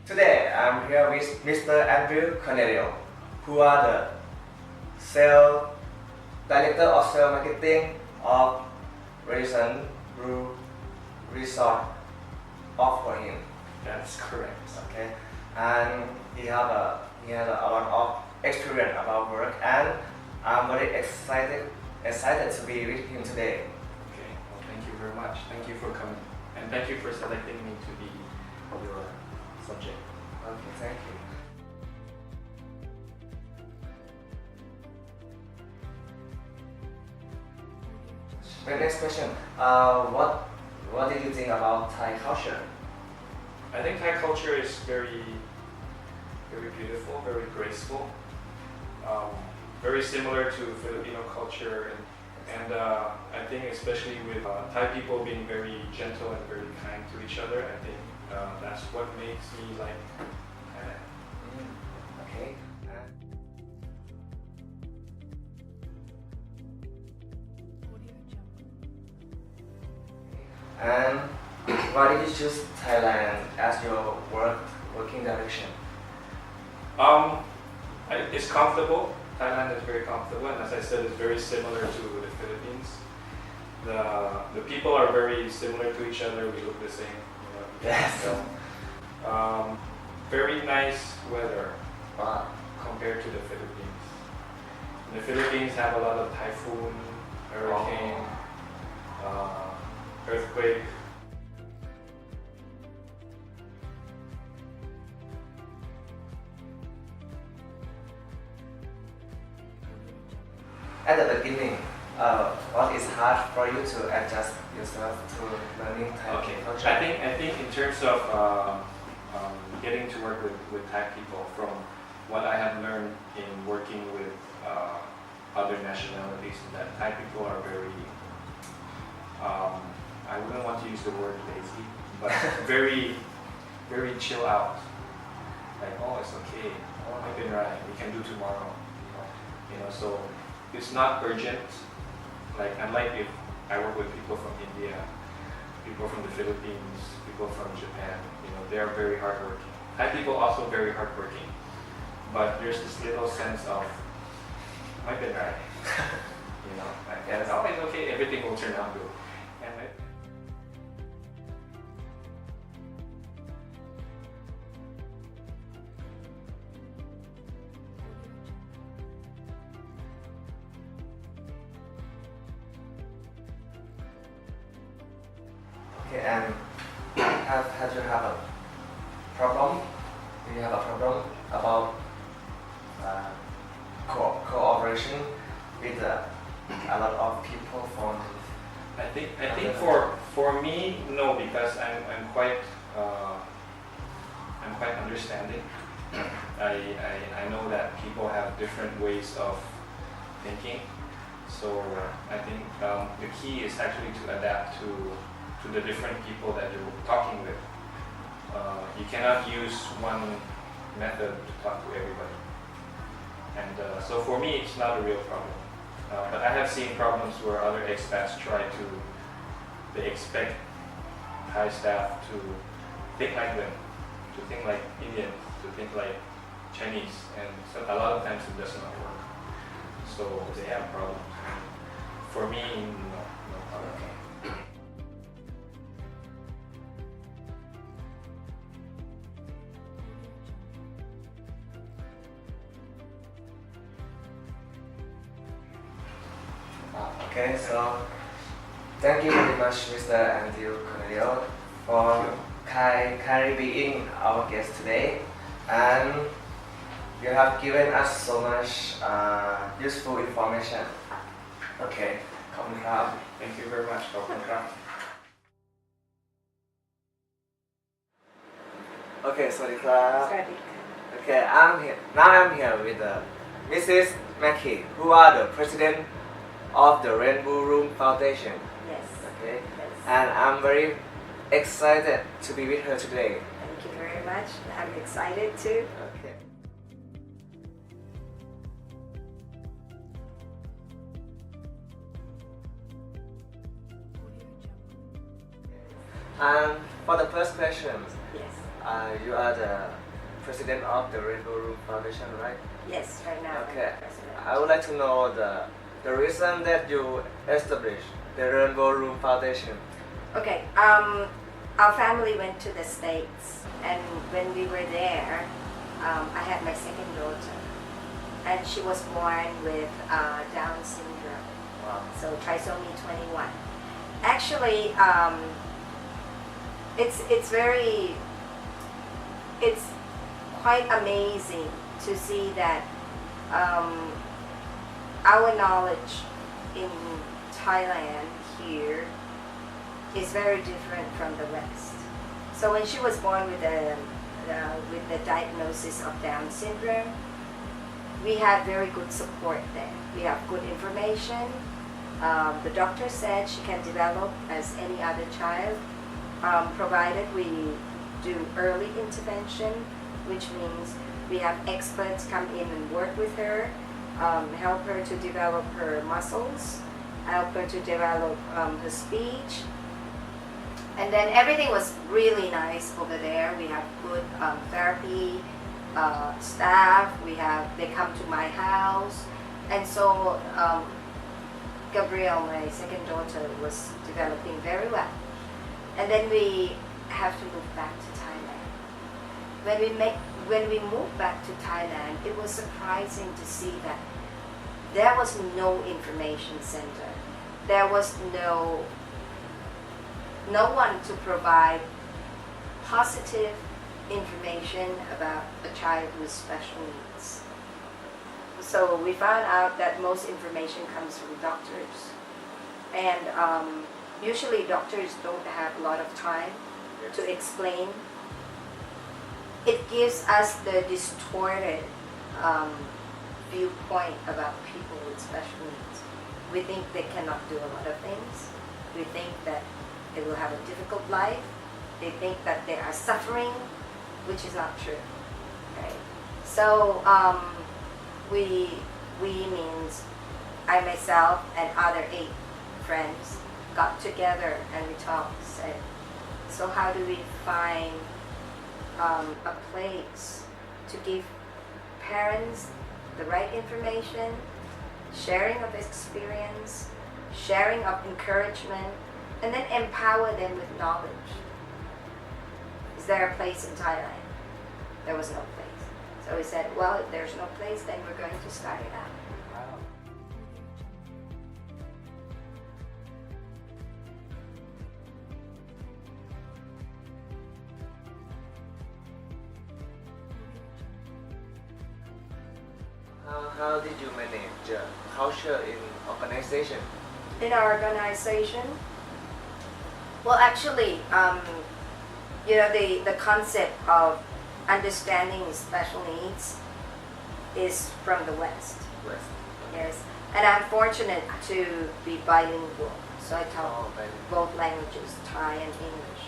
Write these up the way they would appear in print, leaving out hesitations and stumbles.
Today I'm here with Mr. Andrew Cornelio, who are the sales director of sales marketing of Radisson Blue Resort of him. That's correct. Okay, and he has a lot of experience about work, and I'm very excited to be with him today. Okay, well, thank you very much. Thank you for coming, and thank you for selecting me to be your subject. Okay, thank you. The next question. What did you think about Thai culture? I think Thai culture is very beautiful, very graceful, very similar to Filipino culture, and I think especially with Thai people being very gentle and very kind to each other, I think that's what makes me like Thailand. Okay. And why did you choose Thailand as your working direction? It's comfortable. Thailand is very comfortable, and as I said, it's very similar to the Philippines. The people are very similar to each other. We look the same. Yes. So, very nice weather compared to the Philippines. The Philippines have a lot of typhoon, hurricane, earthquake. At the beginning, what is hard for you to adjust yourself to learning Thai culture? I think in terms of getting to work with Thai people, from what I have learned in working with other nationalities, that Thai people are very, I wouldn't want to use the word lazy, but very chill out. Like, oh, it's okay. Oh, I've been right. We can do tomorrow. So it's not urgent. Like, unlike if I work with people from India, people from the Philippines, people from Japan, they are very hardworking. Thai people also very hardworking, but there's this little sense of, I've been right. And it's always okay. Everything will turn out good. And have you have a problem? Do you have a problem about cooperation with a lot of people from? I think for me, no, because I'm quite understanding. I know that people have different ways of thinking, so I think the key is actually to adapt to the different people that you're talking with. You cannot use one method to talk to everybody. And so for me, it's not a real problem. But I have seen problems where other expats they expect Thai staff to think like them, to think like Indians, to think like Chinese, and so a lot of times it does not work. So they have problems. For me, no problem. Okay, so thank you very much, Mr. Andrew Cornelio, for kindly being our guest today, and you have given us so much useful information. Okay, ขอบคุณครับ Thank you very much. ขอบคุณครับ Okay, สวัสดีครับ สวัสดีค่ะ Okay, I'm here with Mrs. Mackey, who are the president of the Rainbow Room Foundation. Yes. Okay, Yes. and I'm very excited to be with her today. Thank you very much. I'm excited too. Okay. And for the first question, Yes. You are the president of the Rainbow Room Foundation, right? Yes, right now. I'm Okay. the president. I would like to know the reason that you established the Rainbow Room Foundation. Okay. Our family went to the States, and when we were there, I had my second daughter, and she was born with Down syndrome, Wow. so trisomy 21. Actually, it's quite amazing to see that our knowledge in Thailand here is very different from the West. So when she was born with the diagnosis of Down syndrome, we had very good support there. We have good information. The doctor said she can develop as any other child, provided we do early intervention, which means we have experts come in and work with her, help her to develop her muscles, help her to develop her speech. And then everything was really nice over there. We have good therapy staff. They come to my house, and so Gabrielle, my second daughter, was developing very well. And then we have to move back to Thailand. When we moved back to Thailand, it was surprising to see that there was no information center. There was no one to provide positive information about a child with special needs. So we found out that most information comes from doctors, and usually doctors don't have a lot of time to explain. It gives us the distorted viewpoint about people with special needs. We think they cannot do a lot of things. We think that they will have a difficult life. They think that they are suffering, which is not true. Right? So we means I myself and other 8 friends got together and we talked, said, so how do we find a place to give parents the right information, sharing of experience, sharing of encouragement, and then empower them with knowledge. Is there a place in Thailand? There was no place. So we said, well, if there's no place, then we're going to start it out. Wow. How did you manage culture in organization? In our organization, well, actually, the concept of understanding special needs is from the West. West. Yes, and I'm fortunate to be bilingual, so I talk Oh, bilingual. both languages, Thai and English.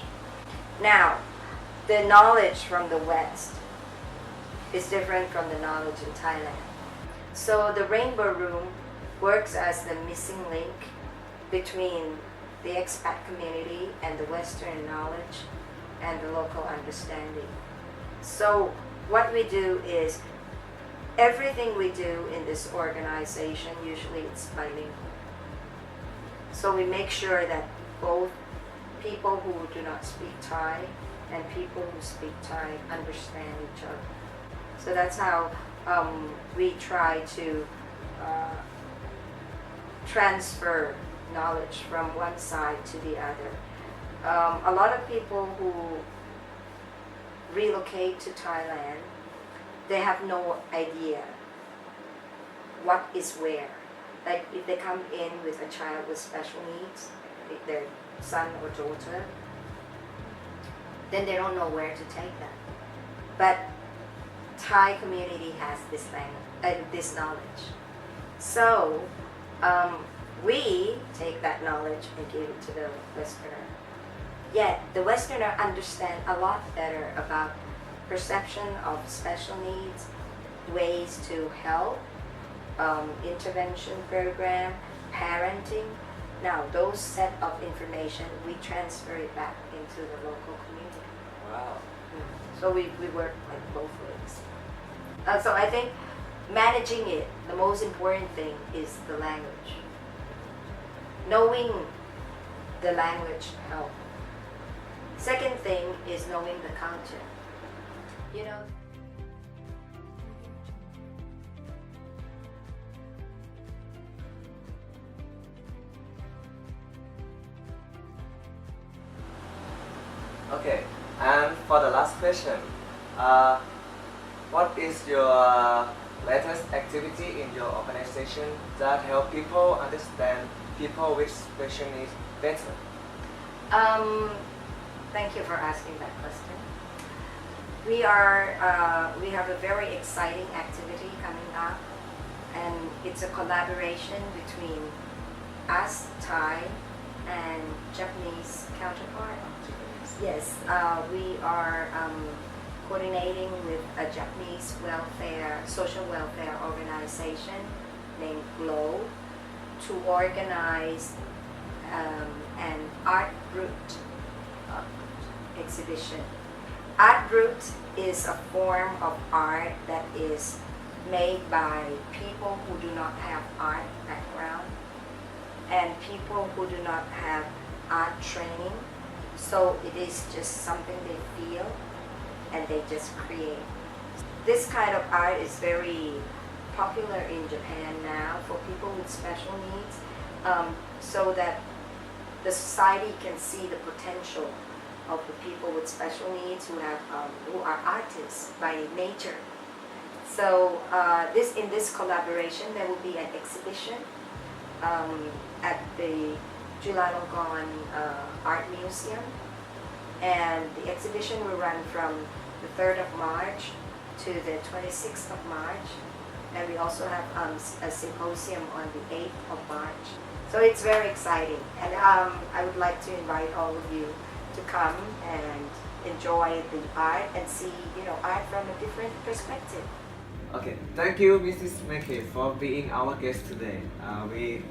Now, the knowledge from the West is different from the knowledge in Thailand. So the Rainbow Room works as the missing link between the expat community and the Western knowledge and the local understanding. So what we do is everything we do in this organization, usually it's bilingual. So we make sure that both people who do not speak Thai and people who speak Thai understand each other. So that's how we try to transfer knowledge from one side to the other. A lot of people who relocate to Thailand, they have no idea what is where. Like if they come in with a child with special needs, their son or daughter, then they don't know where to take them. But Thai community has this knowledge. So we take that knowledge and give it to the Westerner. Yet the Westerner understand a lot better about perception of special needs, ways to help, intervention program, parenting. Now those set of information, we transfer it back into the local community. Wow. So we work like both ways. So I think managing it, the most important thing is the language. Knowing the language helps. Second thing is knowing the culture. You know. Okay, and for the last question, what is your latest activity in your organization that help people understand people with special needs better? Thank you for asking that question. We have a very exciting activity coming up, and it's a collaboration between us, Thai, and Japanese counterpart. Yes, we are coordinating with a Japanese social welfare organization named GLOW to organize an art brut exhibition. Art brut is a form of art that is made by people who do not have art background and people who do not have art training. So it is just something they feel and they just create. This kind of art is very popular in Japan now for people with special needs, so that the society can see the potential of the people with special needs who are artists by nature. So in this collaboration, there will be an exhibition at the Chulalongkorn Art Museum, and the exhibition will run from the 3rd of March to the 26th of March, and we also have a symposium on the 8th of March. So it's very exciting, and I would like to invite all of you to come and enjoy the art and see art from a different perspective. Okay, thank you, Mrs. Mekhe, for being our guest today. We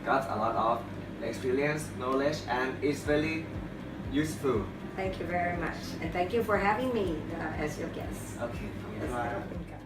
got a lot of experience, knowledge, and it's very useful. Thank you very much, and thank you for having me as your guest. Okay, Yes, bye.